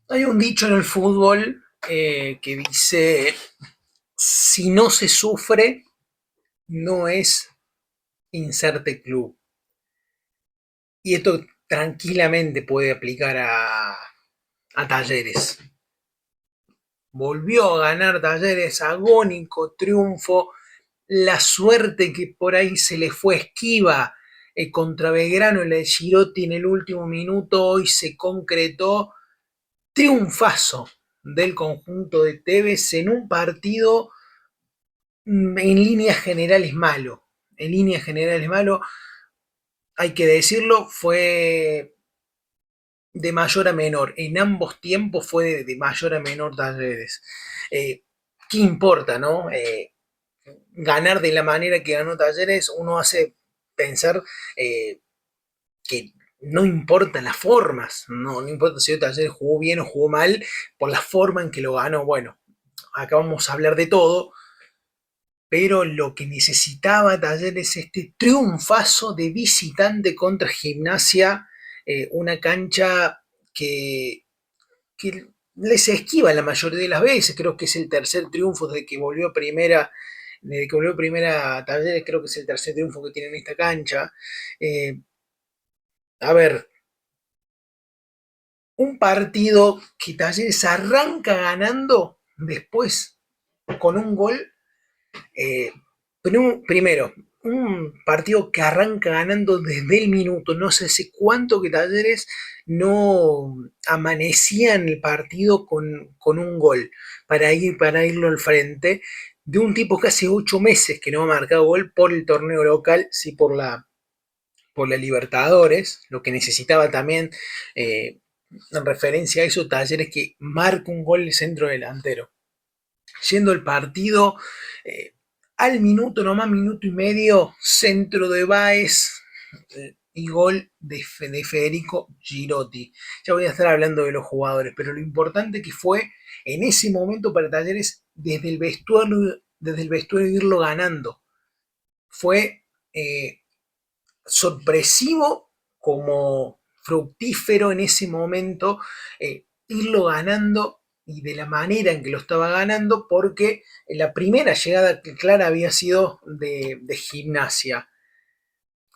Hay un dicho en el fútbol que dice, si no se sufre, no es inserte club. Y esto tranquilamente puede aplicar a Talleres. Volvió a ganar Talleres, agónico triunfo, la suerte que por ahí se le fue esquiva contra Belgrano en la de Girotti en el último minuto, hoy se concretó. Triunfazo del conjunto de Tevez en un partido en líneas generales malo. En líneas generales malo, hay que decirlo, fue de mayor a menor. En ambos tiempos fue de mayor a menor Talleres. ¿Qué importa, no? Ganar de la manera que ganó Talleres, uno hace pensar que no importa las formas, no importa si Talleres jugó bien o jugó mal, por la forma en que lo ganó. Bueno, acá vamos a hablar de todo, pero lo que necesitaba Talleres es este triunfazo de visitante contra Gimnasia, una cancha que les esquiva la mayoría de las veces. Creo que es el tercer triunfo desde que volvió a primera Talleres, creo que es el tercer triunfo que tiene en esta cancha. Eh, a ver, un partido que Talleres arranca ganando después con un gol. Eh, Primero, un partido que arranca ganando desde el minuto, no sé hace cuánto que Talleres no amanecía en el partido con un gol para irlo al frente, de un tipo que hace 8 meses que no ha marcado gol por el torneo local, sí por la Libertadores, lo que necesitaba también en referencia a eso, Talleres que marca un gol el centro delantero. Yendo el partido, eh, al minuto, nomás minuto y medio, centro de Baez y gol de Federico Girotti. Ya voy a estar hablando de los jugadores, pero lo importante que fue en ese momento para Talleres desde el vestuario irlo ganando. Fue sorpresivo como fructífero en ese momento irlo ganando y de la manera en que lo estaba ganando, porque la primera llegada clara había sido de Gimnasia.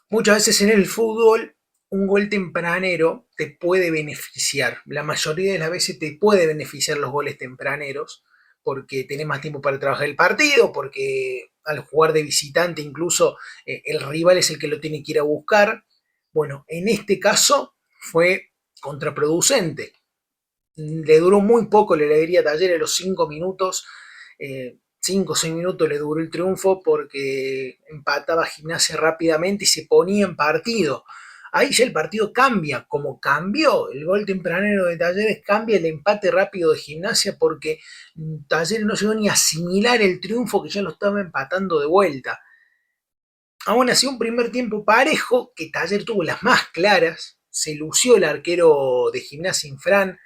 Muchas veces en el fútbol un gol tempranero te puede beneficiar. La mayoría de las veces te puede beneficiar los goles tempraneros porque tenés más tiempo para trabajar el partido, porque al jugar de visitante incluso el rival es el que lo tiene que ir a buscar. Bueno, en este caso fue contraproducente. Le duró muy poco la alegría a Talleres, los 5 minutos, 5 o 6 minutos le duró el triunfo porque empataba Gimnasia rápidamente y se ponía en partido. Ahí ya el partido cambia, como cambió el gol tempranero de Talleres, cambia el empate rápido de Gimnasia porque Talleres no llegó ni a asimilar el triunfo que ya lo estaba empatando de vuelta. Aún así, un primer tiempo parejo, que Taller tuvo las más claras, se lució el arquero de Gimnasia Infran,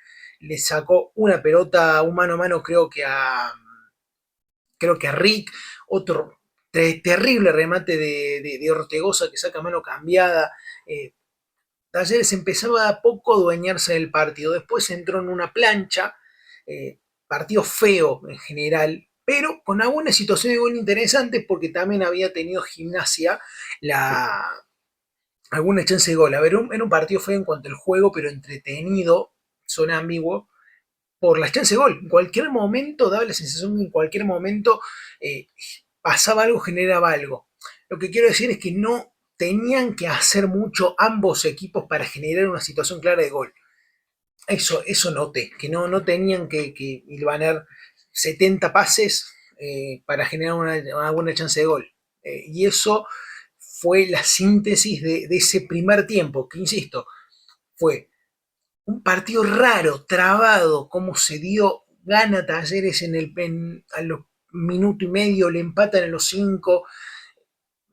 le sacó una pelota, un mano a mano creo que a Rick, otro terrible remate de Ortegoza que saca mano cambiada. Eh, Talleres empezaba a poco a adueñarse del partido, después entró en una plancha, partido feo en general, pero con algunas situaciones de gol interesantes porque también había tenido Gimnasia la, alguna chance de gol. A ver, era un partido feo en cuanto al juego, pero entretenido, son ambiguo, por las chances de gol. En cualquier momento daba la sensación que en cualquier momento eh, pasaba algo, generaba algo. Lo que quiero decir es que no tenían que hacer mucho ambos equipos para generar una situación clara de gol. Eso noté, que no tenían que hilvanar 70 pases para generar una buena chance de gol. Y eso fue la síntesis de ese primer tiempo, que insisto, fue un partido raro, trabado, como se dio, gana Talleres a los minuto y medio, le empatan a los 5,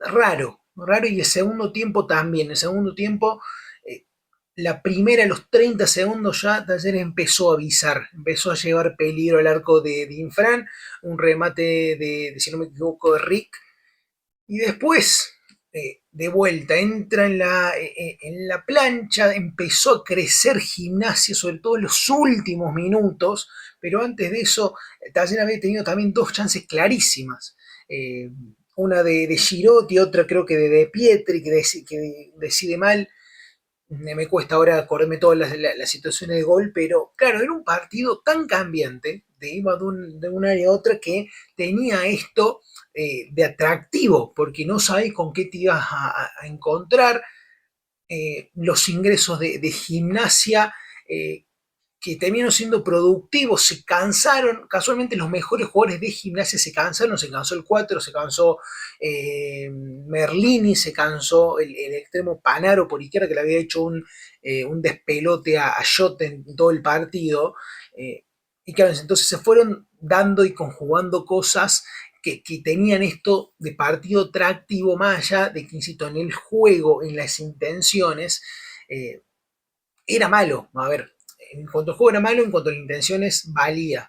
raro, y el segundo tiempo también, el segundo tiempo, eh, la primera, a los 30 segundos ya Talleres empezó a avisar, empezó a llevar peligro al arco de Infran, un remate si no me equivoco, de Rick, y después de vuelta, entra en la plancha, empezó a crecer Gimnasia, sobre todo en los últimos minutos, pero antes de eso, Talleres había tenido también dos chances clarísimas. Eh, una de Girotti, otra creo que de Pietri, que decide mal. Me cuesta ahora acordarme todas las situaciones de gol, pero claro, era un partido tan cambiante, iba de un área a otra, que tenía esto de atractivo, porque no sabes con qué te ibas a encontrar. Los ingresos de Gimnasia, eh, que terminaron siendo productivos, se cansaron, casualmente los mejores jugadores de Gimnasia se cansaron, se cansó el 4, se cansó Merlini, se cansó el extremo Panaro por izquierda, que le había hecho un despelote a Jota en todo el partido, y claro, entonces se fueron dando y conjugando cosas que tenían esto de partido atractivo, más allá de que, insisto, en el juego, en las intenciones, era malo. A ver, en cuanto al juego era malo, en cuanto a las intenciones, valía.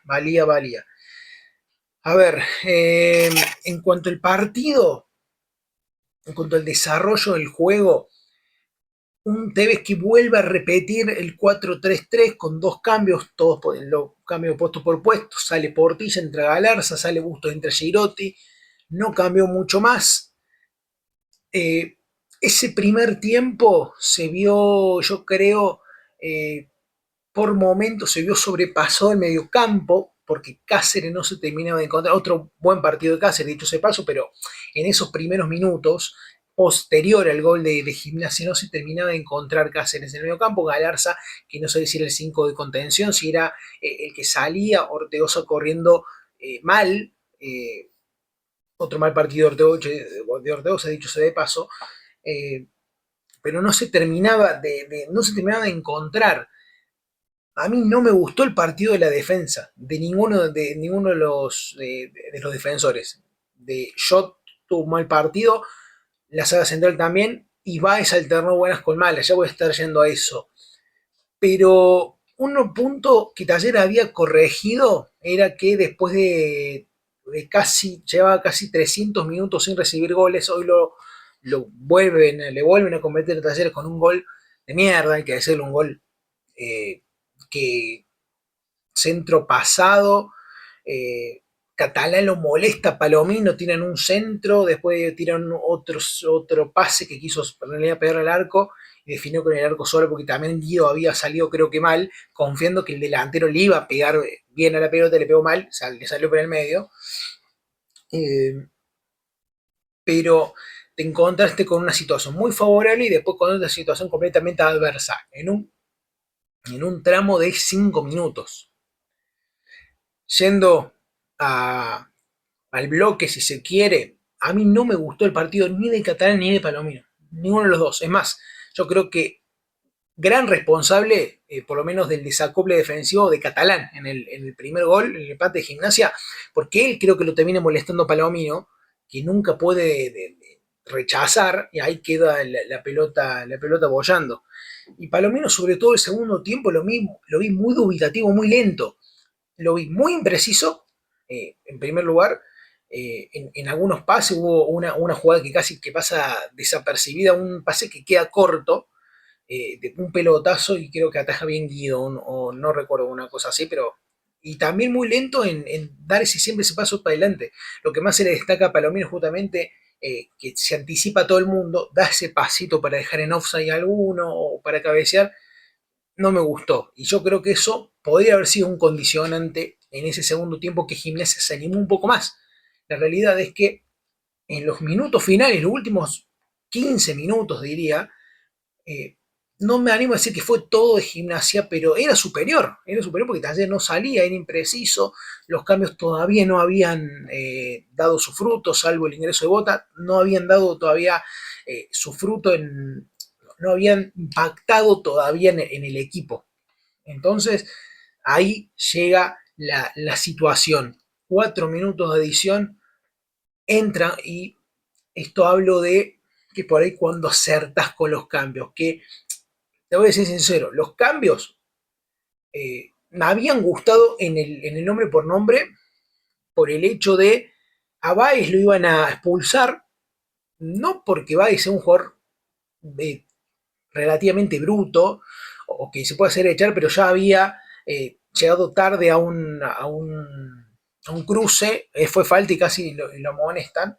A ver, en cuanto al partido, en cuanto al desarrollo del juego, un Tevez que vuelve a repetir el 4-3-3 con dos cambios, todos los cambios puesto por puesto, sale Portilla, entra Galarza, sale Bustos, entra Girotti, no cambió mucho más. Ese primer tiempo se vio, yo creo, por momentos se vio sobrepasado el mediocampo, porque Cáceres no se terminaba de encontrar. Otro buen partido de Cáceres, dicho ese paso, pero en esos primeros minutos, posterior al gol de Gimnasia, no se terminaba de encontrar Cáceres en el mediocampo. Galarza, que no sabía si era el 5 de contención, si era el que salía, Ortegoza corriendo mal. Otro mal partido de Ortegoza, dicho sea de paso. Eh, pero no se terminaba de encontrar. A mí no me gustó el partido de la defensa, de ninguno de los defensores. De Shot tuvo un mal partido, la saga central también, y Baez alternó buenas con malas, ya voy a estar yendo a eso. Pero un punto que Taller había corregido era que después llevaba casi 300 minutos sin recibir goles, hoy le vuelven a convertir a Taller con un gol de mierda, hay que decirle, un gol eh, que centro pasado, eh, Catalán lo molesta, Palomino tiran un centro, después tiran otro pase que quiso en realidad pegar al arco y definió con el arco solo porque también Guido había salido creo que mal, confiando que el delantero le iba a pegar bien a la pelota, le pegó mal, le salió por el medio. Eh, pero te encontraste con una situación muy favorable y después con otra situación completamente adversa, en un tramo de 5 minutos. Yendo a, al bloque, si se quiere, a mí no me gustó el partido ni de Catalán ni de Palomino. Ninguno de los dos. Es más, yo creo que gran responsable, por lo menos del desacople defensivo de Catalán en el primer gol, en el empate de Gimnasia, porque él creo que lo termina molestando a Palomino, que nunca puede rechazar, y ahí queda la pelota bollando. Y Palomino, sobre todo el segundo tiempo, lo vi muy dubitativo, muy lento, lo vi muy impreciso, en primer lugar. En algunos pases hubo una jugada que casi que pasa desapercibida, un pase que queda corto, de un pelotazo y creo que ataja bien Guido, o no recuerdo una cosa así, pero. Y también muy lento en dar siempre ese paso para adelante. Lo que más se le destaca a Palomino justamente, que se anticipa a todo el mundo, da ese pasito para dejar en offside alguno o para cabecear, no me gustó. Y yo creo que eso podría haber sido un condicionante en ese segundo tiempo que Gimnasia se animó un poco más. La realidad es que en los minutos finales, los últimos 15 minutos diría, eh, no me animo a decir que fue todo de Gimnasia, pero era superior porque Taller no salía, era impreciso, los cambios todavía no habían dado su fruto, salvo el ingreso de Bota, no habían dado todavía su fruto, no habían impactado todavía en el equipo. Entonces, ahí llega la situación. 4 minutos de adición, entra y esto hablo de que por ahí cuando acertas con los cambios, que te voy a decir sincero, los cambios me habían gustado en el nombre por nombre, por el hecho de a Baez lo iban a expulsar, no porque va a ser un jugador eh, relativamente bruto o que se puede hacer echar, pero ya había llegado tarde a un cruce, fue falta y casi lo amonestan.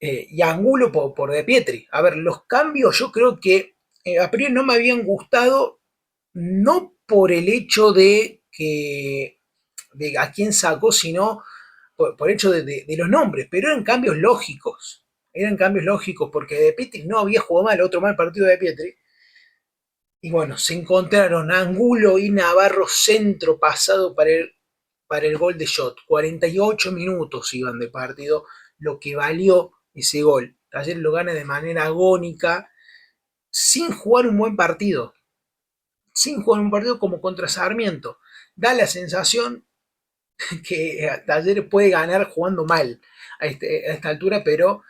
Y Angulo por De Pietri. A ver, los cambios yo creo que a priori no me habían gustado, no por el hecho de a quién sacó, sino por hecho de los nombres, pero eran cambios lógicos. Eran cambios lógicos porque De Pietri no había jugado mal, otro mal partido de Pietri. Y bueno, se encontraron Angulo y Navarro centro pasado para el gol de Shot. 48 minutos iban de partido, lo que valió ese gol. Talleres lo gana de manera agónica, sin jugar un buen partido. Sin jugar un partido como contra Sarmiento. Da la sensación que Talleres puede ganar jugando mal a esta altura, pero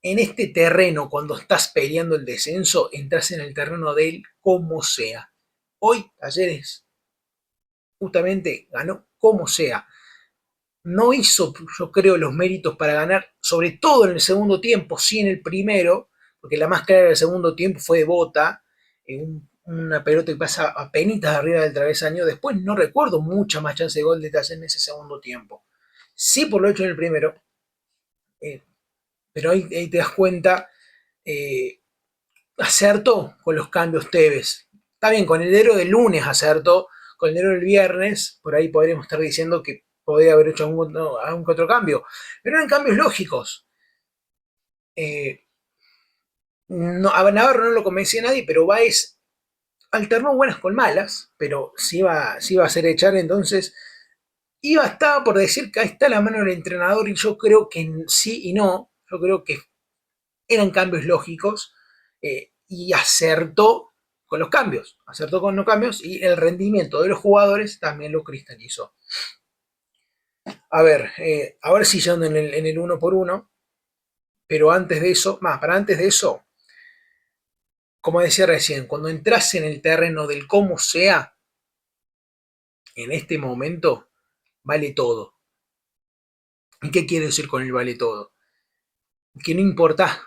en este terreno, cuando estás peleando el descenso, entras en el terreno de él como sea. Hoy Talleres justamente ganó como sea. No hizo, yo creo, los méritos para ganar, sobre todo en el segundo tiempo, sí en el primero, porque la más clara del segundo tiempo fue de Bota, una pelota que pasa a penitas arriba del travesaño. Después no recuerdo mucha más chance de gol de Talleres en ese segundo tiempo. Sí por lo hecho en el primero, eh, pero ahí te das cuenta, eh, acertó con los cambios Tevez. Está bien, con el héroe del lunes acertó, con el héroe del viernes, por ahí podríamos estar diciendo que podría haber hecho algún otro cambio, pero eran cambios lógicos. Eh, no, a Navarro no lo convencía a nadie, pero Baez alternó buenas con malas, pero si iba a hacer echar, entonces estaba por decir que ahí está la mano del entrenador y yo creo que sí y no, yo creo que eran cambios lógicos y acertó con los cambios y el rendimiento de los jugadores también lo cristalizó. A ver si yo ando en el uno por uno, pero antes de eso, para antes de eso, como decía recién, cuando entras en el terreno del cómo sea, en este momento vale todo. ¿Y qué quiero decir con el vale todo? Que no importa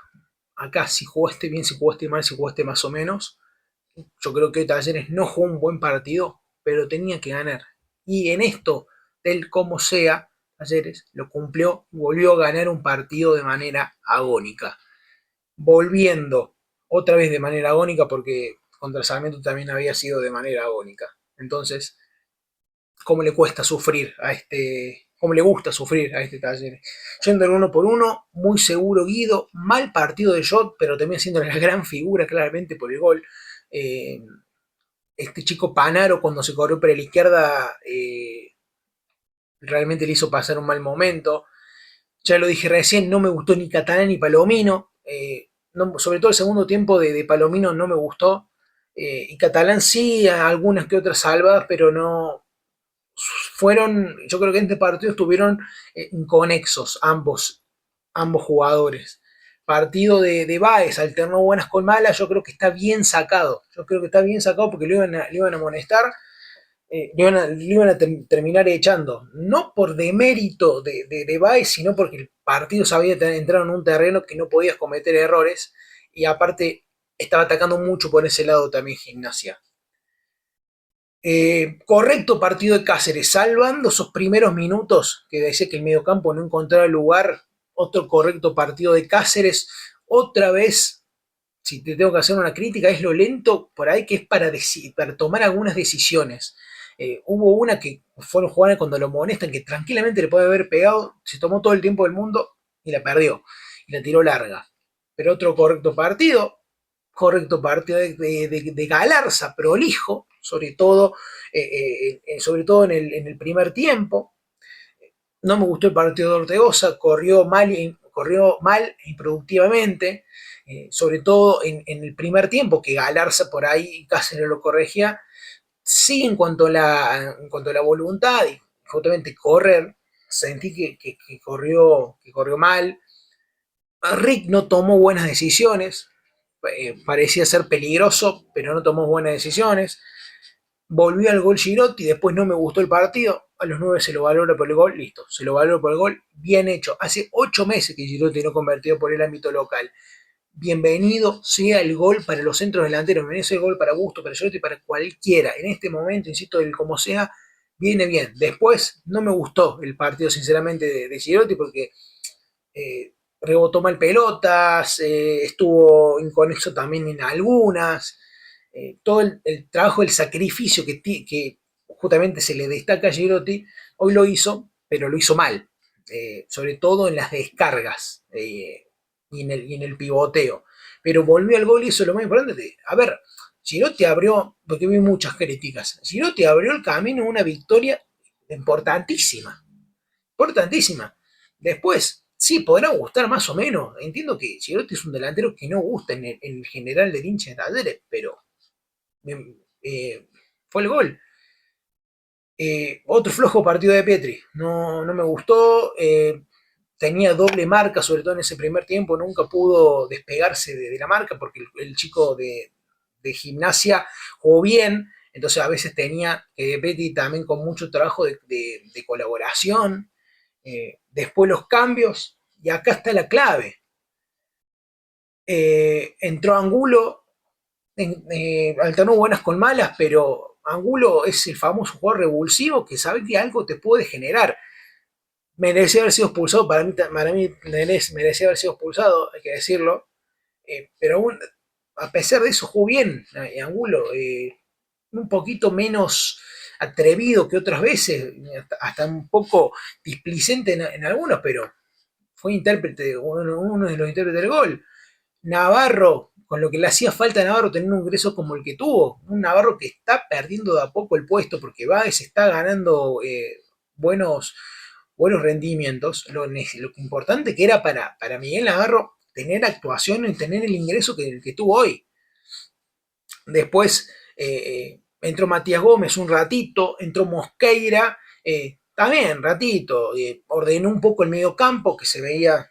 acá si jugaste bien, si jugaste mal, si jugaste más o menos. Yo creo que Talleres no jugó un buen partido, pero tenía que ganar. Y en esto, del como sea, Talleres lo cumplió y volvió a ganar un partido de manera agónica. Volviendo otra vez de manera agónica, porque contra Sarmiento también había sido de manera agónica. Entonces, ¿cómo le cuesta sufrir a este, cómo le gusta sufrir a este Talleres? Yendo en uno por uno, muy seguro Guido, mal partido de Jot, pero también siendo la gran figura claramente por el gol. Eh, este chico Panaro cuando se corrió por la izquierda realmente le hizo pasar un mal momento. Ya lo dije recién, no me gustó ni Catalán ni Palomino. Sobre todo el segundo tiempo de Palomino no me gustó. Y Catalán sí, algunas que otras salvadas, pero no yo creo que en este partido estuvieron inconexos ambos jugadores. Partido de Baez, alternó buenas con malas, yo creo que está bien sacado. Yo creo que está bien sacado porque le iban a amonestar, le iban a terminar echando. No por demérito de Baez, sino porque el partido sabía entrar en un terreno que no podías cometer errores. Y aparte, estaba atacando mucho por ese lado también Gimnasia. Correcto partido de Cáceres, salvando esos primeros minutos que decía que el mediocampo no encontraba lugar. Otro correcto partido de Cáceres. Otra vez, si te tengo que hacer una crítica, es lo lento por ahí que es para tomar algunas decisiones. Hubo una que fueron jugadas cuando lo molestan, que tranquilamente le puede haber pegado, se tomó todo el tiempo del mundo y la perdió. Y la tiró larga. Pero otro correcto partido de Galarza, prolijo, sobre todo en el primer tiempo. No me gustó el partido de Ortegoza, corrió mal e improductivamente, sobre todo en el primer tiempo, que Galarza por ahí casi no lo corregía. Sí, en cuanto a la voluntad y justamente correr, sentí que corrió mal. Rick no tomó buenas decisiones, parecía ser peligroso, pero no tomó buenas decisiones. volvió al gol Girotti, después no me gustó el partido, a los 9 se lo valora por el gol, listo, se lo valora por el gol, bien hecho. Hace 8 meses que Girotti no convertido por el ámbito local. Bienvenido sea el gol para los centros delanteros, bienvenido sea el gol para Gusto, para Girotti, para cualquiera. En este momento, insisto, el como sea, viene bien. Después, no me gustó el partido, sinceramente, de Girotti, porque rebotó mal pelotas, estuvo inconexo también en algunas. Todo el trabajo, el sacrificio que justamente se le destaca a Girotti, hoy lo hizo, pero lo hizo mal, sobre todo en las descargas y en el pivoteo. Pero volvió al gol y eso es lo más importante. A ver, Girotti abrió, porque vi muchas críticas, Girotti abrió el camino a una victoria importantísima, importantísima. Después, sí, podrá gustar más o menos. Entiendo que Girotti es un delantero que no gusta en el general del hincha de Talleres, pero eh, fue el gol. Otro flojo partido de Petri, no me gustó. Tenía doble marca, sobre todo en ese primer tiempo, nunca pudo despegarse de la marca porque el chico de gimnasia jugó bien, entonces a veces tenía Petri también con mucho trabajo de colaboración. Después los cambios, y acá está la clave. Entró Angulo, alternó buenas con malas, pero Angulo es el famoso jugador revulsivo que sabe que algo te puede generar. Merecía haber sido expulsado, para mí merecía haber sido expulsado, hay que decirlo, pero aún, a pesar de eso jugó bien Angulo, un poquito menos atrevido que otras veces, hasta un poco displicente en algunos, pero fue intérprete, uno de los intérpretes del gol. Navarro, con lo que le hacía falta a Navarro tener un ingreso como el que tuvo, un Navarro que está perdiendo de a poco el puesto porque Báez está ganando buenos, buenos rendimientos. Lo importante que era para Miguel Navarro tener actuación y tener el ingreso que tuvo hoy. Después entró Matías Gómez un ratito, entró Mosqueira, también ratito, ordenó un poco el medio campo que se veía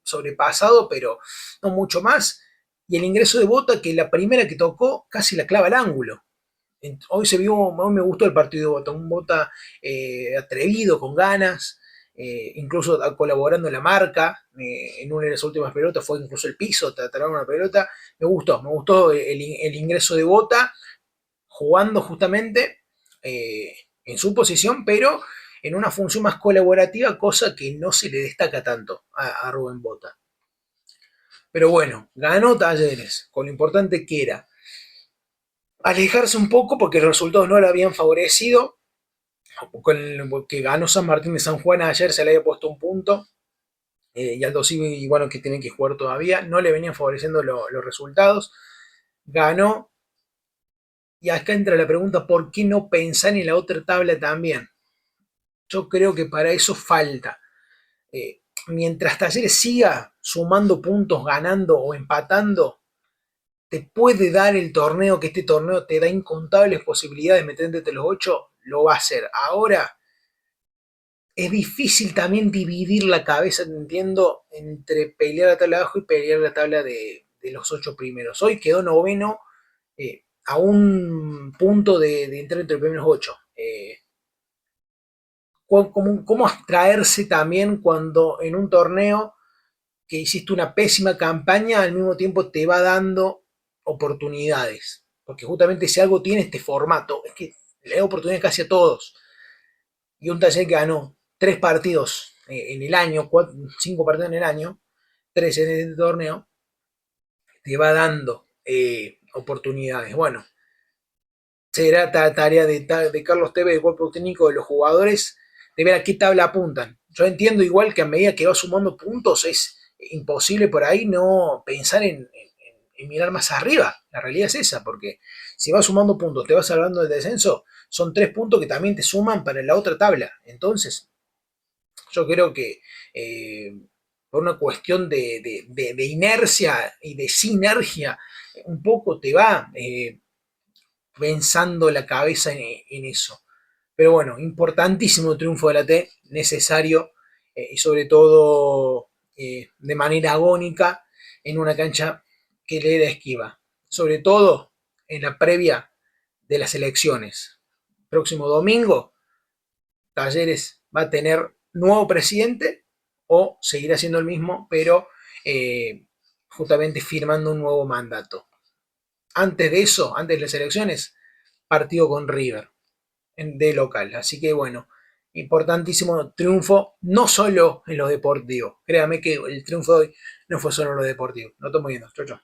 sobrepasado, pero no mucho más. Y el ingreso de Bota, que la primera que tocó casi la clava al ángulo. Hoy se vio, hoy me gustó el partido de Bota, un Bota atrevido, con ganas, incluso colaborando en la marca, en una de las últimas pelotas fue incluso el piso, trataron una pelota, me gustó el ingreso de Bota, jugando justamente en su posición, pero en una función más colaborativa, cosa que no se le destaca tanto a Rubén Bota. Pero bueno, ganó Talleres, con lo importante que era alejarse un poco porque los resultados no le habían favorecido, con que ganó San Martín de San Juan ayer, se le había puesto un punto, y Aldo Civi, y bueno, que tienen que jugar todavía, no le venían favoreciendo los resultados, ganó, y acá entra la pregunta, ¿por qué no pensar en la otra tabla también? Yo creo que para eso falta. Mientras Talleres siga sumando puntos, ganando o empatando, te puede dar el torneo, que este torneo te da incontables posibilidades de meterte entre los 8, lo va a hacer. Ahora, es difícil también dividir la cabeza, entiendo, entre pelear la tabla de abajo y pelear la tabla de los 8 primeros. Hoy quedó noveno a un punto de entrar entre los primeros 8. ¿Cómo abstraerse también cuando en un torneo que hiciste una pésima campaña al mismo tiempo te va dando oportunidades? Porque justamente si algo tiene este formato, es que le da oportunidades casi a todos. Y un Taller que ganó 3 partidos en el año, 5 partidos en el año, 3 en este torneo, te va dando oportunidades. Bueno, será tarea de Carlos Tevez, del cuerpo técnico, de los jugadores, de ver a qué tabla apuntan. Yo entiendo igual que a medida que va sumando puntos es imposible por ahí no pensar en mirar más arriba. La realidad es esa, porque si vas sumando puntos, te vas salvando del descenso, son 3 puntos que también te suman para la otra tabla. Entonces, yo creo que por una cuestión de inercia y de sinergia, un poco te va pensando la cabeza en eso. Pero bueno, importantísimo el triunfo de la T, necesario y sobre todo de manera agónica en una cancha que le era esquiva. Sobre todo en la previa de las elecciones. Próximo domingo, Talleres va a tener nuevo presidente o seguirá siendo el mismo, pero justamente firmando un nuevo mandato. Antes de eso, antes de las elecciones, partido con River de local. Así que bueno, importantísimo triunfo, no solo en lo deportivo. Créame que el triunfo de hoy no fue solo en lo deportivo. Nos estamos viendo. Chau, chau.